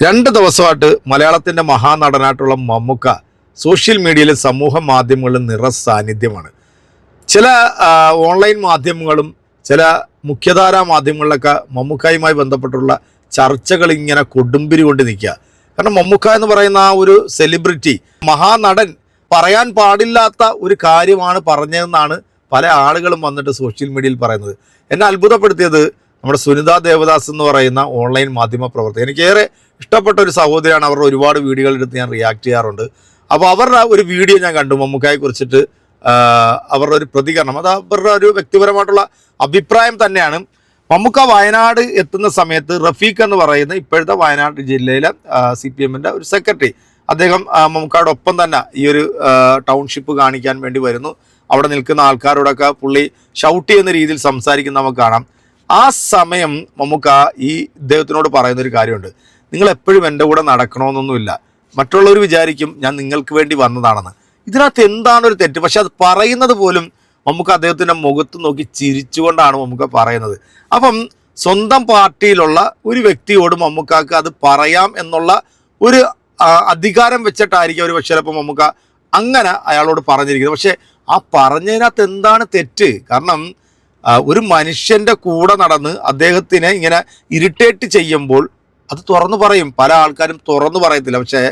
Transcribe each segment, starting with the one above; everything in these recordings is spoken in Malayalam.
രണ്ട് ദിവസമായിട്ട് മലയാളത്തിൻ്റെ മഹാനടനായിട്ടുള്ള മമ്മൂക്ക സോഷ്യൽ മീഡിയയിലും സമൂഹ മാധ്യമങ്ങളിലും നിറസാന്നിധ്യമാണ്. ചില ഓൺലൈൻ മാധ്യമങ്ങളും ചില മുഖ്യധാരാ മാധ്യമങ്ങളിലൊക്കെ മമ്മൂക്കായുമായി ബന്ധപ്പെട്ടുള്ള ചർച്ചകൾ ഇങ്ങനെ കൊടുമ്പിരി കൊണ്ട് നിൽക്കുക. കാരണം മമ്മൂക്ക എന്ന് പറയുന്ന ആ ഒരു സെലിബ്രിറ്റി, മഹാനടൻ പറയാൻ പാടില്ലാത്ത ഒരു കാര്യമാണ് പറഞ്ഞതെന്നാണ് പല ആളുകളും വന്നിട്ട് സോഷ്യൽ മീഡിയയിൽ പറയുന്നത്. എന്നെ അത്ഭുതപ്പെടുത്തിയത് നമ്മുടെ സുനിത ദേവദാസ് എന്ന് പറയുന്ന ഓൺലൈൻ മാധ്യമ പ്രവർത്തകർ. എനിക്കേറെ ഇഷ്ടപ്പെട്ട ഒരു സഹോദരിയാണ്. അവരുടെ ഒരുപാട് വീഡിയോകൾ എടുത്ത് ഞാൻ റിയാക്ട് ചെയ്യാറുണ്ട്. അപ്പോൾ അവരുടെ ഒരു വീഡിയോ ഞാൻ കണ്ടു, മമ്മൂക്കായെ കുറിച്ചിട്ട് അവരുടെ ഒരു പ്രതികരണം. അത് അവരുടെ ഒരു വ്യക്തിപരമായിട്ടുള്ള അഭിപ്രായം തന്നെയാണ്. മമ്മൂക്ക വയനാട് എത്തുന്ന സമയത്ത് റഫീഖ് എന്ന് പറയുന്ന ഇപ്പോഴത്തെ വയനാട് ജില്ലയിലെ CPMൻ്റെ ഒരു സെക്രട്ടറി, അദ്ദേഹം മമ്മൂക്കയുടെ ഒപ്പം തന്നെ ഈ ഒരു ടൗൺഷിപ്പ് കാണിക്കാൻ വേണ്ടി വരുന്നു. അവിടെ നിൽക്കുന്ന ആൾക്കാരോടൊക്കെ പുള്ളി ഷൗട്ട് ചെയ്യുന്ന രീതിയിൽ സംസാരിക്കുന്ന നമുക്ക് കാണാം. ആ സമയം മമ്മൂക്ക ഈ ഇദ്ദേഹത്തിനോട് പറയുന്നൊരു കാര്യമുണ്ട്: നിങ്ങൾ എപ്പോഴും എൻ്റെ കൂടെ നടക്കണമെന്നൊന്നുമില്ല, മറ്റുള്ളവർ വിചാരിക്കും ഞാൻ നിങ്ങൾക്ക് വേണ്ടി വന്നതാണെന്ന്. ഇതിനകത്ത് എന്താണ് ഒരു തെറ്റ്? പക്ഷെ അത് പറയുന്നത് പോലും മമ്മൂക്ക അദ്ദേഹത്തിൻ്റെ മുഖത്ത് നോക്കി ചിരിച്ചുകൊണ്ടാണ് മമ്മൂക്ക പറയുന്നത്. അപ്പം സ്വന്തം പാർട്ടിയിലുള്ള ഒരു വ്യക്തിയോട് മമ്മൂക്കാക്ക് അത് പറയാം എന്നുള്ള ഒരു അധികാരം വെച്ചിട്ടായിരിക്കും ഒരു പക്ഷേ ചിലപ്പോൾ മമ്മൂക്ക അങ്ങനെ അയാളോട് പറഞ്ഞിരിക്കുന്നത്. പക്ഷേ ആ പറഞ്ഞതിനകത്ത് എന്താണ് തെറ്റ്? കാരണം ഒരു മനുഷ്യൻ്റെ കൂടെ നടന്ന് അദ്ദേഹത്തിനെ ഇങ്ങനെ ഇറിറ്റേറ്റ് ചെയ്യുമ്പോൾ അത് തുറന്നു പറയും. പല ആൾക്കാരും തുറന്നു പറയത്തില്ല. പക്ഷേ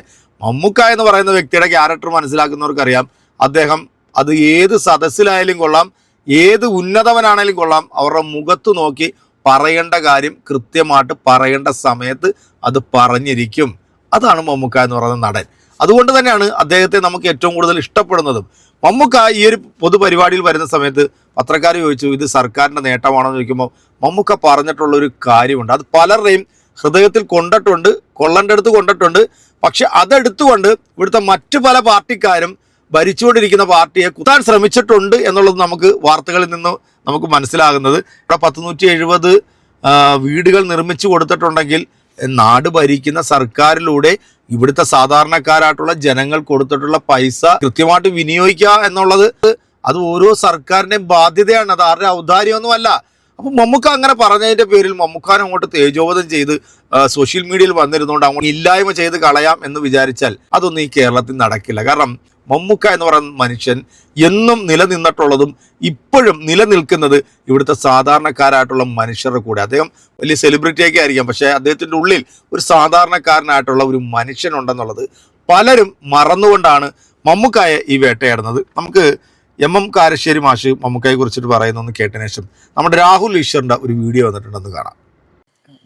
മമ്മൂക്ക എന്ന് പറയുന്ന വ്യക്തിയുടെ ക്യാരക്ടർ മനസ്സിലാക്കുന്നവർക്കറിയാം, അദ്ദേഹം അത് ഏത് സദസ്സിലായാലും കൊള്ളാം, ഏത് ഉന്നതവനാണേലും കൊള്ളാം, അവരുടെ മുഖത്ത് നോക്കി പറയേണ്ട കാര്യം കൃത്യമായിട്ട് പറയേണ്ട സമയത്ത് അത് പറഞ്ഞിരിക്കും. അതാണ് മമ്മൂക്ക എന്ന് പറയുന്ന നടൻ. അതുകൊണ്ട് തന്നെയാണ് അദ്ദേഹത്തെ നമുക്ക് ഏറ്റവും കൂടുതൽ ഇഷ്ടപ്പെടുന്നതും. മമ്മൂക്ക ഈ ഒരു പൊതുപരിപാടിയിൽ വരുന്ന സമയത്ത് പത്രക്കാർ ചോദിച്ചു, ഇത് സർക്കാരിൻ്റെ നേട്ടമാണോ എന്ന് ചോദിക്കുമ്പോൾ മമ്മൂക്ക പറഞ്ഞിട്ടുള്ളൊരു കാര്യമുണ്ട്. അത് പലരുടെയും ഹൃദയത്തിൽ കൊണ്ടിട്ടുണ്ട്, കൊള്ളേണ്ടടുത്ത് കൊണ്ടിട്ടുണ്ട്. പക്ഷെ അതെടുത്തുകൊണ്ട് ഇവിടുത്തെ മറ്റു പല പാർട്ടിക്കാരും ഭരിച്ചുകൊണ്ടിരിക്കുന്ന പാർട്ടിയെ കുത്താൻ ശ്രമിച്ചിട്ടുണ്ട് എന്നുള്ളത് നമുക്ക് വാർത്തകളിൽ നിന്ന് നമുക്ക് മനസ്സിലാകുന്നത്. ഇവിടെ 170 വീടുകൾ നിർമ്മിച്ചു കൊടുത്തിട്ടുണ്ടെങ്കിൽ നാട് ഭരിക്കുന്ന സർക്കാരിലൂടെ ഇവിടുത്തെ സാധാരണക്കാരായിട്ടുള്ള ജനങ്ങൾ കൊടുത്തിട്ടുള്ള പൈസ കൃത്യമായിട്ട് വിനിയോഗിക്കുക എന്നുള്ളത് അത് ഓരോ സർക്കാരിൻ്റെയും ബാധ്യതയാണ്. അത് ആരുടെ ഔദാര്യമൊന്നുമല്ല. അപ്പം മമ്മൂക്ക അങ്ങനെ പറഞ്ഞതിൻ്റെ പേരിൽ മമ്മൂക്കാനെ അങ്ങോട്ട് തേജോവധം ചെയ്ത് സോഷ്യൽ മീഡിയയിൽ വന്നിരുന്നുകൊണ്ട് അങ്ങോട്ട് ഇല്ലായ്മ ചെയ്ത് കളയാം എന്ന് വിചാരിച്ചാൽ അതൊന്നും ഈ കേരളത്തിൽ നടക്കില്ല. കാരണം മമ്മൂക്ക എന്ന് പറയുന്ന മനുഷ്യൻ എന്നും നിലനിന്നിട്ടുള്ളതും ഇപ്പോഴും നിലനിൽക്കുന്നത് ഇവിടുത്തെ സാധാരണക്കാരായിട്ടുള്ള മനുഷ്യരുടെ കൂടെ. അദ്ദേഹം വലിയ സെലിബ്രിറ്റിയൊക്കെ ആയിരിക്കാം, പക്ഷേ അദ്ദേഹത്തിൻ്റെ ഉള്ളിൽ ഒരു സാധാരണക്കാരനായിട്ടുള്ള ഒരു മനുഷ്യനുണ്ടെന്നുള്ളത് പലരും മറന്നുകൊണ്ടാണ് മമ്മൂക്കായെ ഈ വേട്ടയാടുന്നത്. നമുക്ക് MM കാരശ്ശേരി മാഷ് മമ്മൂക്കയെ കുറിച്ചിട്ട് പറയുന്നൊന്ന് കേട്ടതിന് ശേഷം നമ്മുടെ രാഹുൽ ഈശ്വറിൻ്റെ ഒരു വീഡിയോ വന്നിട്ടുണ്ടെന്ന് കാണാം.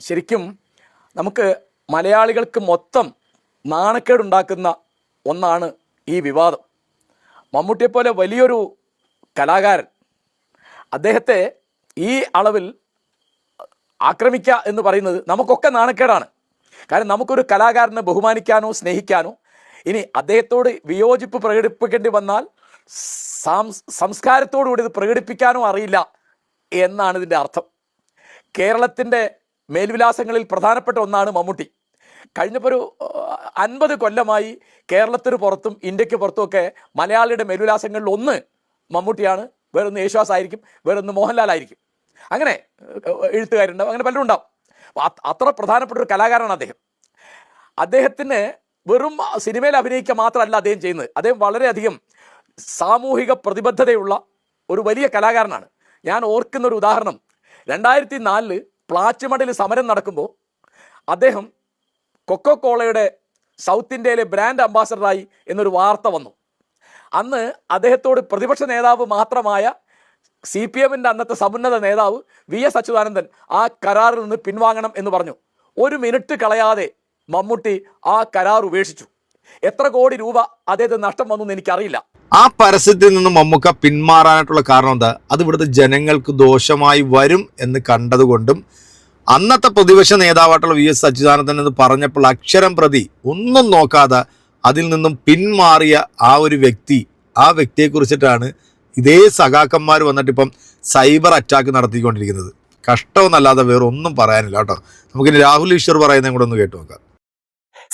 ശരിക്കും നമുക്ക് മലയാളികൾക്ക് മൊത്തം നാണക്കേടുണ്ടാക്കുന്ന ഒന്നാണ് ഈ വിവാദം. മമ്മൂട്ടിയെപ്പോലെ വലിയൊരു കലാകാരൻ, അദ്ദേഹത്തെ ഈ അളവിൽ ആക്രമിക്കുക എന്ന് പറയുന്നത് നമുക്കൊക്കെ നാണക്കേടാണ്. കാരണം നമുക്കൊരു കലാകാരനെ ബഹുമാനിക്കാനോ സ്നേഹിക്കാനോ, ഇനി അദ്ദേഹത്തോട് വിയോജിപ്പ് പ്രകടിപ്പിക്കേണ്ടി വന്നാൽ സംസ്കാരത്തോടുകൂടി ഇത് പ്രകടിപ്പിക്കാനോ അറിയില്ല എന്നാണ് ഇതിൻ്റെ അർത്ഥം. കേരളത്തിൻ്റെ മേൽവിലാസങ്ങളിൽ പ്രധാനപ്പെട്ട ഒന്നാണ് മമ്മൂട്ടി. കഴിഞ്ഞപ്പോൾ ഒരു 50 കൊല്ലമായി കേരളത്തിന് പുറത്തും ഇന്ത്യക്ക് പുറത്തുമൊക്കെ മലയാളിയുടെ മേൽവിലാസങ്ങളിൽ ഒന്ന് മമ്മൂട്ടിയാണ്, വേറൊന്ന് യേശുദാസ് ആയിരിക്കും, വേറൊന്ന് മോഹൻലാൽ ആയിരിക്കും, അങ്ങനെ എഴുത്തുകാരുണ്ടാവും, അങ്ങനെ പലരും ഉണ്ടാവും. അത്ര പ്രധാനപ്പെട്ട ഒരു കലാകാരനാണ് അദ്ദേഹം. അദ്ദേഹത്തിന് വെറും സിനിമയിൽ അഭിനയിക്കുക മാത്രമല്ല അദ്ദേഹം ചെയ്യുന്നത്. അദ്ദേഹം വളരെയധികം സാമൂഹിക പ്രതിബദ്ധതയുള്ള ഒരു വലിയ കലാകാരനാണ്. ഞാൻ ഓർക്കുന്ന ഒരു ഉദാഹരണം, 2004 പ്ലാച്ചിമടയിൽ സമരം നടക്കുമ്പോൾ അദ്ദേഹം കൊക്കോകോളയുടെ സൗത്ത് ഇന്ത്യയിലെ ബ്രാൻഡ് അംബാസഡറായി എന്നൊരു വാർത്ത വന്നു. അന്ന് അദ്ദേഹത്തോട് പ്രതിപക്ഷ നേതാവ് മാത്രമായ CPMൻ്റെ അന്നത്തെ സമുന്നത നേതാവ് VS അച്യുതാനന്ദൻ ആ കരാറിൽ നിന്ന് പിൻവാങ്ങണം എന്ന് പറഞ്ഞു. 1 മിനിറ്റ് കളയാതെ മമ്മൂട്ടി ആ കരാർ ഉപേക്ഷിച്ചു. എത്ര കോടി രൂപ അദ്ദേഹത്തിന് നഷ്ടം വന്നു എന്ന് എനിക്കറിയില്ല. ആ പരസ്യത്തിൽ നിന്ന് മമ്മൂക്ക പിന്മാറാനായിട്ടുള്ള കാരണം എന്താ? അത് ഇവിടുത്തെ ജനങ്ങൾക്ക് ദോഷമായി വരും എന്ന് കണ്ടതുകൊണ്ടും അന്നത്തെ പ്രതിപക്ഷ നേതാവായിട്ടുള്ള VS അച്യുതാനന്ദൻ എന്ന് പറഞ്ഞപ്പോൾ അക്ഷരം പ്രതി ഒന്നും നോക്കാതെ അതിൽ നിന്നും പിന്മാറിയ ആ ഒരു വ്യക്തി, ആ വ്യക്തിയെക്കുറിച്ചിട്ടാണ് ഇതേ സഖാക്കന്മാർ വന്നിട്ട് ഇപ്പം സൈബർ അറ്റാക്ക് നടത്തിക്കൊണ്ടിരിക്കുന്നത്. കഷ്ടമെന്നല്ലാതെ വേറെ ഒന്നും പറയാനില്ല കേട്ടോ. നമുക്കിനി രാഹുൽ ഈശ്വർ പറയുന്നതും കൂടെ ഒന്ന് കേട്ടു നോക്കാം.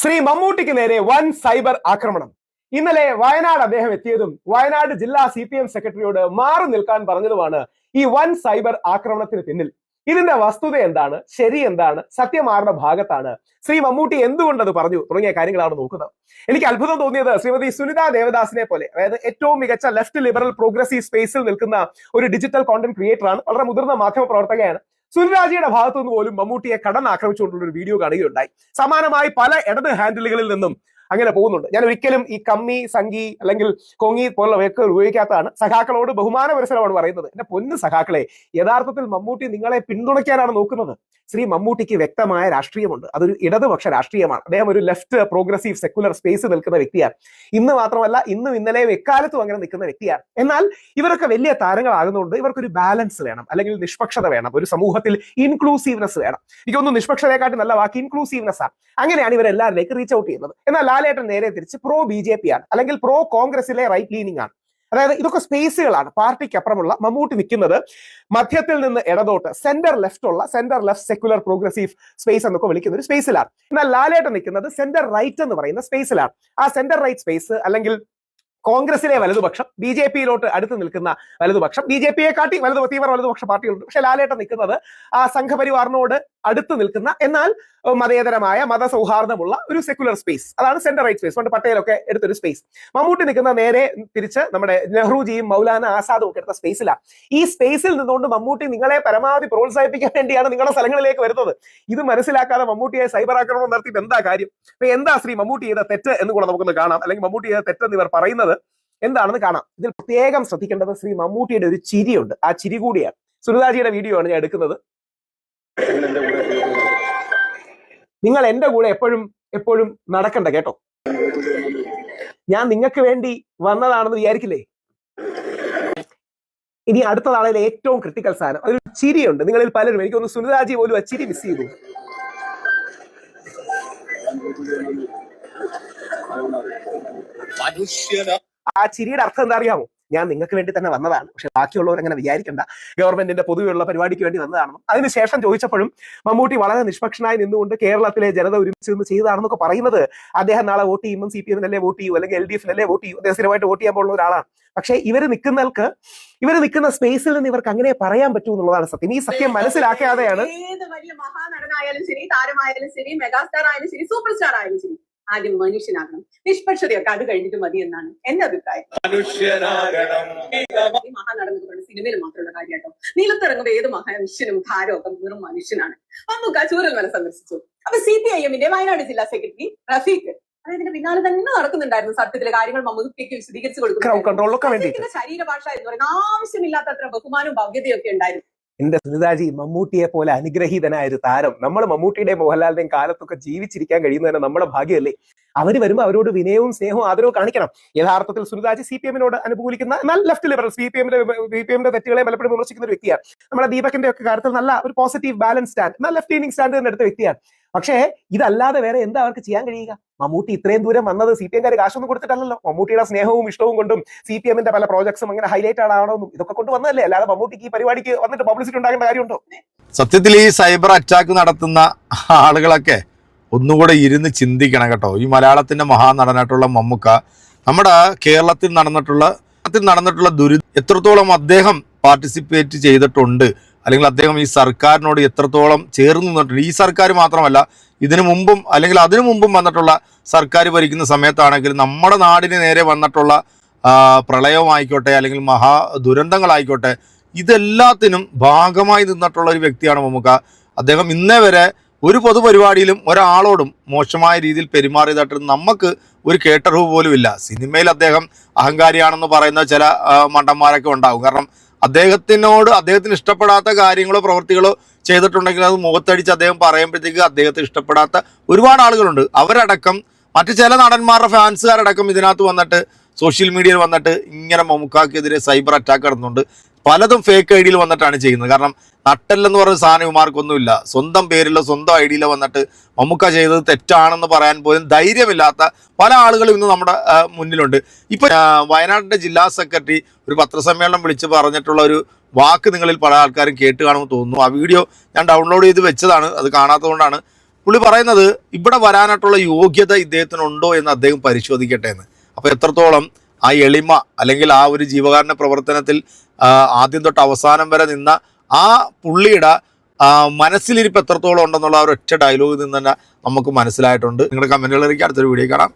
ശ്രീ മമ്മൂട്ടിക്ക് നേരെ വൻ സൈബർ ആക്രമണം. ഇന്നലെ വയനാട് അദ്ദേഹം എത്തിയതും വയനാട് ജില്ലാ CPM സെക്രട്ടറിയോട് മാറി നിൽക്കാൻ പറഞ്ഞതുമാണ് ഈ വൻ സൈബർ ആക്രമണത്തിന് പിന്നിൽ. ഇതിന്റെ വസ്തുത എന്താണ്, ശരി എന്താണ്, സത്യം ആരുടെ ഭാഗത്താണ്, ശ്രീ മമ്മൂട്ടി എന്തുകൊണ്ടത് പറഞ്ഞു തുടങ്ങിയ കാര്യങ്ങളാണ് നോക്കുന്നത്. എനിക്ക് അത്ഭുതം തോന്നിയത് ശ്രീമതി സുനിത ദേവദാസിനെ പോലെ, അതായത് ഏറ്റവും മികച്ച ലെഫ്റ്റ് ലിബറൽ പ്രോഗ്രസീവ് സ്പേസിൽ നിൽക്കുന്ന ഒരു ഡിജിറ്റൽ കോണ്ടന്റ് ക്രിയേറ്ററാണ്, വളരെ മുതിർന്ന മാധ്യമ പ്രവർത്തകയാണ്. സുനിതാജിയുടെ ഭാഗത്തുനിന്ന് പോലും മമ്മൂട്ടിയെ കടന്നാക്രമിച്ചുകൊണ്ടുള്ള ഒരു വീഡിയോ കാണുകയുണ്ടായി. സമാനമായി പല ഇടത് ഹാൻഡിലുകളിൽ നിന്നും അങ്ങനെ പോകുന്നുണ്ട്. ഞാൻ ഒരിക്കലും ഈ കമ്മി, സംഗി അല്ലെങ്കിൽ കൊങ്ങി പോലുള്ള വേക്ക് ഉപയോഗിക്കാത്തതാണ്. സഖാക്കളോട് ബഹുമാന പുരസരമാണ് പറയുന്നത്. എന്റെ പൊന്നു സഖാക്കളെ, യഥാർത്ഥത്തിൽ മമ്മൂട്ടി നിങ്ങളെ പിന്തുണയ്ക്കാനാണ് നോക്കുന്നത്. ശ്രീ മമ്മൂട്ടിക്ക് വ്യക്തമായ രാഷ്ട്രീയമുണ്ട്. അതൊരു ഇടതുപക്ഷ രാഷ്ട്രീയമാണ്. അദ്ദേഹം ഒരു ലെഫ്റ്റ് പ്രോഗ്രസീവ് സെക്കുലർ സ്പേസ് നിൽക്കുന്ന വ്യക്തിയാണ്. ഇന്ന് മാത്രമല്ല, ഇന്നും ഇന്നലെയും എക്കാലത്തും അങ്ങനെ നിൽക്കുന്ന വ്യക്തിയാണ്. എന്നാൽ ഇവരൊക്കെ വലിയ താരങ്ങളാകുന്നതുകൊണ്ട് ഇവർക്കൊരു ബാലൻസ് വേണം, അല്ലെങ്കിൽ നിഷ്പക്ഷത വേണം, ഒരു സമൂഹത്തിൽ ഇൻക്ലൂസീവ്നെസ് വേണം. എനിക്കൊന്നും നിഷ്പക്ഷതയെക്കാട്ടി നല്ല വാക്ക് ഇൻക്ലൂസീവ്നെസ് ആണ്. അങ്ങനെയാണ് ഇവരെല്ലാവരിലേക്ക് റീച്ച് ഔട്ട് ചെയ്യുന്നത്. എന്നാൽ ലാലേട്ടൻ നേരെ തിരിച്ച് പ്രോ BJP ആണ്, അല്ലെങ്കിൽ പ്രോ കോൺഗ്രസിലെ റൈറ്റ് ലീനിങ് ആണ്. അതായത് ഇതൊക്കെ സ്പേസുകളാണ്. പാർട്ടിക്ക് അപ്പുറമുള്ള മമ്മൂട്ടി നിൽക്കുന്നത് മധ്യത്തിൽ നിന്ന് ഇടതോട്ട് സെന്റർ ലെഫ്റ്റ് ഉള്ള centre left secular progressive space എന്നൊക്കെ വിളിക്കുന്ന ഒരു സ്പേസിലാണ്. എന്നാൽ ലാലേട്ടൻ നിൽക്കുന്നത് സെന്റർ റൈറ്റ് എന്ന് പറയുന്ന സ്പേസിലാണ്. ആ സെന്റർ റൈറ്റ് സ്പേസ്, അല്ലെങ്കിൽ കോൺഗ്രസിലെ വലതുപക്ഷം, BJPയിലോട്ട് അടുത്ത് നിൽക്കുന്ന വലതുപക്ഷം, BJPയെ കാട്ടി തീവ്ര വലതുപക്ഷ പാർട്ടികളുണ്ട്. പക്ഷെ ലാലേട്ടൻ നിൽക്കുന്നത് ആ സംഘപരിവാറിനോട് അടുത്ത് നിൽക്കുന്ന, എന്നാൽ മതേതരമായ മതസൗഹാർദ്ദമുള്ള ഒരു സെക്കുലർ സ്പേസ്, അതാണ് സെന്റർ റൈറ്റ് സ്പേസ്. പണ്ട് പട്ടേലൊക്കെ എടുത്തൊരു സ്പേസ്. മമ്മൂട്ടി നിൽക്കുന്ന നേരെ തിരിച്ച് നമ്മുടെ നെഹ്റുജിയും മൗലാന ആസാദും ഒക്കെ എടുത്ത സ്പേസിലാണ്. ഈ സ്പേസിൽ നിന്നുകൊണ്ട് മമ്മൂട്ടി നിങ്ങളെ പരമാവധി പ്രോത്സാഹിപ്പിക്കാൻ വേണ്ടിയാണ് നിങ്ങളുടെ സ്ഥലങ്ങളിലേക്ക് വരുന്നത്. ഇത് മനസ്സിലാക്കാതെ മമ്മൂട്ടിയെ സൈബർ ആക്രമണം നടത്തിയിട്ട് എന്താ കാര്യം? അപ്പൊ എന്താ ശ്രീ മമ്മൂട്ടി ചെയ്ത തെറ്റ് എന്ന് കൂടെ നമുക്കൊന്ന് കാണാം, അല്ലെങ്കിൽ മമ്മൂട്ടി ചെയ്ത തെറ്റെന്ന് ഇവർ പറയുന്നത് എന്താണെന്ന് കാണാം. ഇതിൽ പ്രത്യേകം ശ്രദ്ധിക്കേണ്ടത് ശ്രീ മമ്മൂട്ടിയുടെ ഒരു ചിരിയുണ്ട്. ആ ചിരി കൂടിയാണ്. സുനിതാജിയുടെ വീഡിയോ ആണ് ഞാൻ എടുക്കുന്നത്. നിങ്ങൾ എന്റെ കൂടെ എപ്പോഴും നടക്കണ്ട കേട്ടോ. ഞാൻ നിങ്ങൾക്ക് വേണ്ടി വന്നതാണെന്ന് വിചാരിക്കില്ലേ? ഇനി അടുത്തതാണെങ്കിൽ ഏറ്റവും ക്രിട്ടിക്കൽ സാധനം, ഒരു ചിരിയുണ്ട്. നിങ്ങളിൽ പലരും, എനിക്കൊന്ന് സുനിതാജി പോലും ആ ചിരി മിസ് ചെയ്തു. ആ ചിരിയുടെ അർത്ഥം എന്താ അറിയാമോ? ഞാൻ നിങ്ങൾക്ക് വേണ്ടി തന്നെ വന്നതാണ്, പക്ഷെ ബാക്കിയുള്ളവർ അങ്ങനെ വിചാരിക്കണ്ട, ഗവൺമെന്റിന്റെ പൊതുവെയുള്ള പരിപാടിക്ക് വേണ്ടി വന്നതാണെന്നും. അതിനുശേഷം ചോദിച്ചപ്പോഴും മമ്മൂട്ടി വളരെ നിഷ്പക്ഷനായി നിന്നുകൊണ്ട് കേരളത്തിലെ ജനത ഒരുമിച്ച് നിന്ന് ചെയ്തതാണെന്നൊക്കെ പറയുന്നത്, അദ്ദേഹം നാളെ വോട്ട് ചെയ്യുമ്പോൾ CPM-നല്ലേ വോട്ട് ചെയ്യൂ, അല്ലെങ്കിൽ LDF-നല്ലേ വോട്ട് ചെയ്യൂ, അദ്ദേഹം സ്ഥിരമായിട്ട് വോട്ട് ചെയ്യാൻ പോകുന്ന ഒരാളാണ്. പക്ഷെ ഇവർ നിൽക്കുന്ന സ്പേസിൽ നിന്ന് ഇവർക്ക് അങ്ങനെ പറയാൻ പറ്റൂ എന്നുള്ളതാണ് സത്യം. ഈ സത്യം മനസ്സിലാക്കാതെയാണ് ഏത് വലിയ മഹാനടനായാലും ശരി, താരമായാലും ശരി, മെഗാസ്റ്റാർ ആയാലും ശരി, സൂപ്പർ സ്റ്റാർ ആയാലും ശരി, ആദ്യം മനുഷ്യനാകണം. നിഷ്പക്ഷതയൊക്കെ അത് കഴിഞ്ഞിട്ട് മതി എന്നാണ് എന്റെ അഭിപ്രായം. ഈ മഹാനടൻ എന്ന് പറയുന്നത് സിനിമയിൽ മാത്രമുള്ള കാര്യമാട്ടോ. നിലത്തിറങ്ങുമ്പോൾ ഏത് മനുഷ്യനും ഭാരമൊക്കെ വെറും മനുഷ്യനാണ്. മമ്മൂക്ക ചൂരൽമല സന്ദർശിച്ചു. അപ്പൊ CPIM-ന്റെ വയനാട് ജില്ലാ സെക്രട്ടറി റഫീഖ് അതിന്റെ പിന്നാലെ തന്നെ നടക്കുന്നുണ്ടായിരുന്നു. സത്യത്തിലെ കാര്യങ്ങൾ മമ്മൂട്ടിക്ക് വിശദീകരിച്ചു കൊടുക്കുന്നു. ശരീരഭാഷ എന്ന് പറയുന്ന ആവശ്യമില്ലാത്തത്ര ബഹുമാനവും ഭവ്യതയൊക്കെ ഉണ്ടായിരുന്നു. എന്റെ സുനിതാജി, മമ്മൂട്ടിയെ പോലെ അനുഗ്രഹീതനായ ഒരു താരം നമ്മൾ മമ്മൂട്ടിയുടെയും മോഹൻലാലിന്റെയും കാലത്തൊക്കെ ജീവിച്ചിരിക്കാൻ കഴിയുന്നതിന് നമ്മുടെ ഭാഗ്യമല്ലേ? അവര് വരുമ്പോൾ അവരോട് വിനയവും സ്നേഹവും ആദരവും കാണിക്കണം. യഥാർത്ഥത്തിൽ സുനിതാജി CPM-നോട് അനുകൂലിക്കുന്ന, എന്നാൽ ലെഫ്റ്റ് ലിബറൽ CPM-ന്റെ തെറ്റുകളെ പലപ്പോഴും വിമർശിക്കുന്ന ഒരു വ്യക്തിയാണ്. നമ്മുടെ ദീപകിന്റെ ഒക്കെ കാര്യത്തിൽ നല്ല ഒരു പോസിറ്റീവ് ബാലൻസ് സ്റ്റാൻഡ്, എന്നാൽ ലെഫ്റ്റ് ലീനിങ് സ്റ്റാൻഡ് തന്നെ എടുത്ത വ്യക്തിയാണ്. പക്ഷേ ഇതല്ലാതെ വേറെ എന്താ അവർക്ക് ചെയ്യാൻ കഴിയുക? മമ്മൂട്ടി ഇത്രയും ദൂരം വന്നത് CPM-കാർ കാശൊന്നും കൊടുത്തിട്ടല്ലോ. മമ്മൂട്ടിയുടെ സ്നേഹവും ഇഷ്ടവും കൊണ്ടും CPM-ന്റെ പല പ്രോജക്ട്സും അങ്ങനെ ഹൈലൈറ്റ് ആണെന്നും ഇതൊക്കെ കൊണ്ട് വന്നതല്ലേ. അല്ലാതെ മമ്മൂട്ടിക്ക് ഈ പരിപാടിക്ക് വന്നിട്ട് പബ്ലിസിറ്റി ഉണ്ടാകേണ്ട കാര്യമുണ്ടോ? സത്യത്തിൽ ഈ സൈബർ അറ്റാക്ക് നടത്തുന്ന ആളുകളൊക്കെ ഒന്നുകൂടെ ഇരുന്ന് ചിന്തിക്കണം കേട്ടോ. ഈ മലയാളത്തിന്റെ മഹാനടനായിട്ടുള്ള മമ്മൂക്ക നമ്മുടെ കേരളത്തിൽ നടന്നിട്ടുള്ള എത്രത്തോളം അദ്ദേഹം പാർട്ടിസിപ്പേറ്റ് ചെയ്തിട്ടുണ്ട്, അല്ലെങ്കിൽ അദ്ദേഹം ഈ സർക്കാരിനോട് എത്രത്തോളം ചേർന്ന് നിന്നിട്ടുണ്ട്. ഈ സർക്കാർ മാത്രമല്ല, ഇതിനു മുമ്പും അല്ലെങ്കിൽ അതിനു മുമ്പും വന്നിട്ടുള്ള സർക്കാർ ഭരിക്കുന്ന സമയത്താണെങ്കിൽ നമ്മുടെ നാടിന് നേരെ വന്നിട്ടുള്ള പ്രളയമായിക്കോട്ടെ, അല്ലെങ്കിൽ മഹാ ദുരന്തങ്ങളായിക്കോട്ടെ, ഇതെല്ലാത്തിനും ഭാഗമായി നിന്നിട്ടുള്ള ഒരു വ്യക്തിയാണ് മമ്മൂക്ക. അദ്ദേഹം ഇന്നേ വരെ ഒരു പൊതുപരിപാടിയിലും ഒരാളോടും മോശമായ രീതിയിൽ പെരുമാറിയതായിട്ട് നമുക്ക് ഒരു കേട്ടറിവ് പോലും ഇല്ല. സിനിമയിൽ അദ്ദേഹം അഹങ്കാരിയാണെന്ന് പറയുന്ന ചില മണ്ടന്മാരൊക്കെ ഉണ്ടാകും. കാരണം അദ്ദേഹത്തിന് ഇഷ്ടപ്പെടാത്ത കാര്യങ്ങളോ പ്രവൃത്തികളോ ചെയ്തിട്ടുണ്ടെങ്കിൽ അത് മുഖത്തടിച്ച് അദ്ദേഹം പറയുമ്പോഴത്തേക്ക് അദ്ദേഹത്തിന് ഇഷ്ടപ്പെടാത്ത ഒരുപാട് ആളുകളുണ്ട്. അവരടക്കം മറ്റു ചില നടന്മാരുടെ ഫാൻസുകാരടക്കം ഇതിനകത്ത് വന്നിട്ട് സോഷ്യൽ മീഡിയയിൽ വന്നിട്ട് ഇങ്ങനെ മമ്മൂക്കാക്കെതിരെ സൈബർ അറ്റാക്ക് നടന്നുണ്ട്. പലതും ഫേക്ക് ഐഡിയിൽ വന്നിട്ടാണ് ചെയ്യുന്നത്. കാരണം നട്ടല്ലെന്ന് പറഞ്ഞ സാധനം ഇവന്മാർക്കൊന്നുമില്ല. സ്വന്തം പേരിലോ സ്വന്തം ഐഡിയിലോ വന്നിട്ട് മമ്മൂക്ക ചെയ്തത് തെറ്റാണെന്ന് പറയാൻ പോലും ധൈര്യമില്ലാത്ത പല ആളുകളും ഇന്ന് നമ്മുടെ മുന്നിലുണ്ട്. ഇപ്പം വയനാടിൻ്റെ ജില്ലാ സെക്രട്ടറി ഒരു പത്രസമ്മേളനം വിളിച്ച് പറഞ്ഞിട്ടുള്ള ഒരു വാക്ക് നിങ്ങളിൽ പല ആൾക്കാരും കേട്ട് കാണുമെന്ന് തോന്നുന്നു. ആ വീഡിയോ ഞാൻ ഡൗൺലോഡ് ചെയ്ത് വെച്ചതാണ്, അത് കാണാത്തതുകൊണ്ടാണ്. പുള്ളി പറയുന്നത് ഇവിടെ വരാനായിട്ടുള്ള യോഗ്യത ഇദ്ദേഹത്തിനുണ്ടോ എന്ന് അദ്ദേഹം പരിശോധിക്കട്ടെ എന്ന്. അപ്പോൾ എത്രത്തോളം ആ എളിമ, അല്ലെങ്കിൽ ആ ഒരു ജീവകാരുണ്യ പ്രവർത്തനത്തിൽ ആദ്യം തൊട്ട് അവസാനം വരെ നിന്ന ആ പുള്ളിയുടെ മനസ്സിലിരിപ്പ് എത്രത്തോളം ഉണ്ടെന്നുള്ള ആ ഒരൊറ്റ ഡയലോഗിൽ നിന്ന് തന്നെ നമുക്ക് മനസ്സിലായിട്ടുണ്ട്. നിങ്ങളുടെ കമൻറ്റുകളിലേക്ക് അടുത്തൊരു വീഡിയോ കാണാം.